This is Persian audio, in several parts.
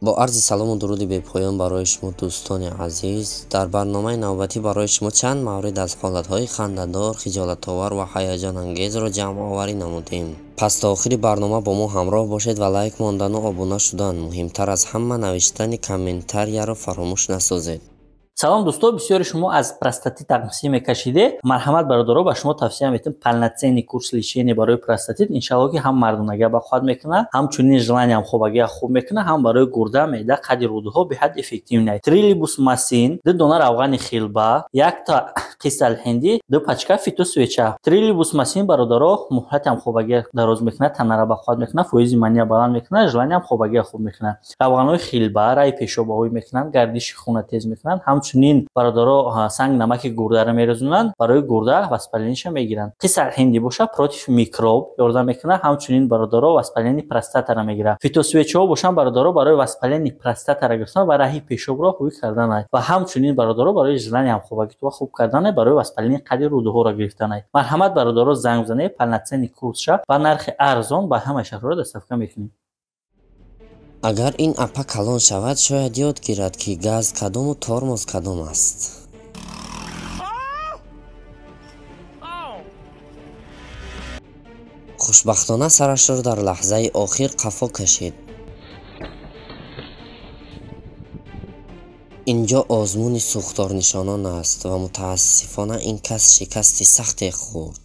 با عرض سلام و درود بپایان برای شما دوستان عزیز، در برنامه نوبتی برای شما چند مورد از حالتهای خنده‌دار، خجالت‌آور و هیجان انگیز را جمع آوری نمودیم. پس تا آخر برنامه با ما همراه باشید و لایک ماندن و آبونه شدن، مهمتر از همه نوشتن کامنتاری را فراموش نسازید. سلام دوستان، بسیاری شما از پروستاتیت تقسیم میکشیده. مرحمت برادرها، به شما توصیه میتونم полноценный курс лечения برای پروستاتیت. انشالله که هم مردونگی به خود میکنه، همچنین желание هم خوبگی خوب میکنه، هم برای گرده، معده، قد رودها به حد افکتیو نه. تریلیبوس ماسین، دو دونه روغن خیلبا، یک تا قیصل هندی، دو پچکه فیتو سویچه. تریلیبوس ماسین برادرها مهلت هم خوبگی دراز میکنه، تنه را به خود میکنه، فویز منی بلند میکنه، желание هم خوبگی خوب میکنه. روغن خیلبا رای پیشابی میکنن، گردش خون تیز میکنن. همچنین برادرها سنگ نمک گرده را میرزونن، برای گرده واسپالینش میگیرن. قیصل هندی باشه پروتیف میکروب یordam میکنه. همچنین برادرها واسپالین پروستات را میگیره. فیتوسویچو باشن برادرها برای واسپالین پروستات را گرفتن و راهی پیشاب را خوب کردن و همچنین برادرها برای желание هم خوبگی تو خوب کردن، برای واسپالین قد رودها را گرفتن. مرحمت برادرها زنگ بزنید، полноценный کورس شه با نرخ ارزان به همه شهرها دسترسی میکنید. اگر این اپا کلان شود شاید یاد گیرد که گاز کدام و ترمز کدام است. خوشبختانه سرش را در لحظه آخر قفا کشید. اینجا آزمون سوختار نشانان است و متاسفانه این کس شکست سخت خورد.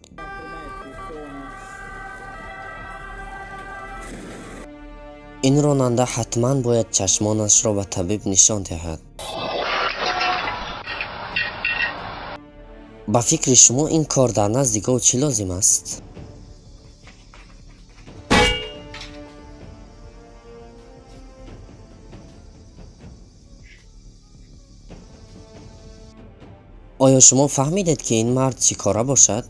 این راننده حتما باید چشمانش را به طبیب نشان دهد. با فکر شما این کار در نزد او چه لازم است؟ آیا شما فهمیدید که این مرد چی کاره باشد؟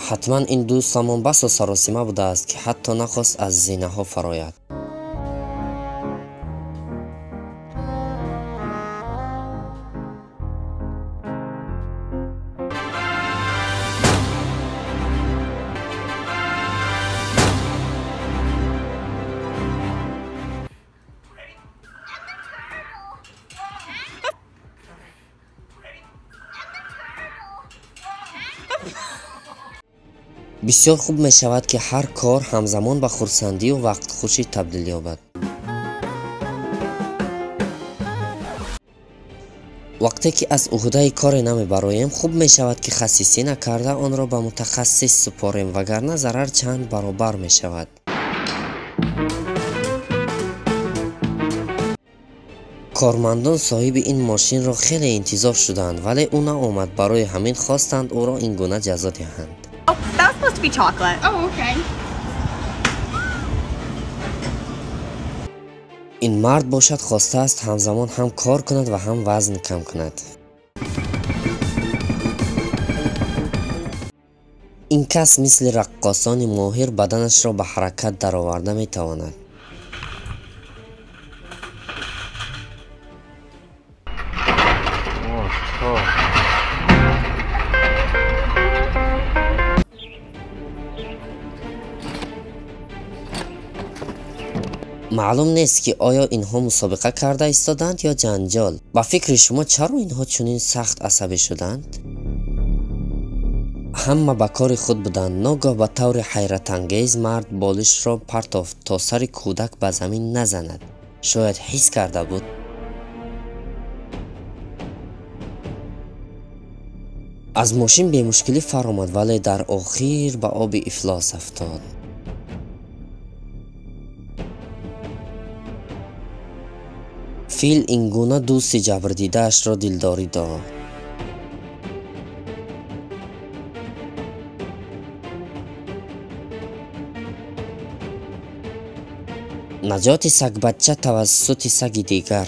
حتما این دوستمان بس و سراسیمه بوده است که حتی نخواست از زینه ها فراید. بسیار خوب می شود که هر کار همزمان به خرسندی و وقت خوشی تبدیل یابد. وقتی که از عهده کار نمی برایم خوب می شود که خصیصی نکرده آن را به متخصص سپاریم، وگرنه ضرر چند برابر می شود. کارمندان صاحب این ماشین را خیلی انتظار شدند ولی او نآمد، برای همین خواستند او را این گونه جزا دهند. Oh, that was supposed to be chocolate. Oh, okay. این مرد باشد خواسته است همزمان هم کار کند و هم وزن کم کند. این کس مثل رقاصان ماهر بدنش را به حرکت درآورده می تواند. معلوم نیست که آیا اینها مسابقه کرده ایستادند یا جنجال. با فکر شما چرا اینها چنین سخت عصبی شدند؟ همه به کار خود بودند. ناگاه به طور حیرت انگیز مرد بالش را پرتافت تا سر کودک به زمین نزند. شاید حس کرده بود. از ماشین به مشکلی فرآمد ولی در آخر به آب افلاس افتاد. فیل این گونه دوست جبردیده اش را دلداری داد. نجات سگ بچه توسط سگ دیگر.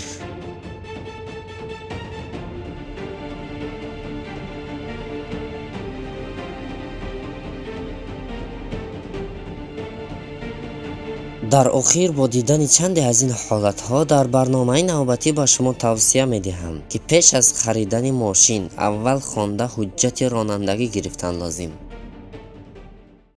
дар охир бо дидани чанде аз ин ҳолатҳо дар барномаи навбатӣ ба шумо тавсия медиҳам ки пеш аз харидани мошин аввал хонда ҳуҷҷати ронандагӣ гирифтан лозим.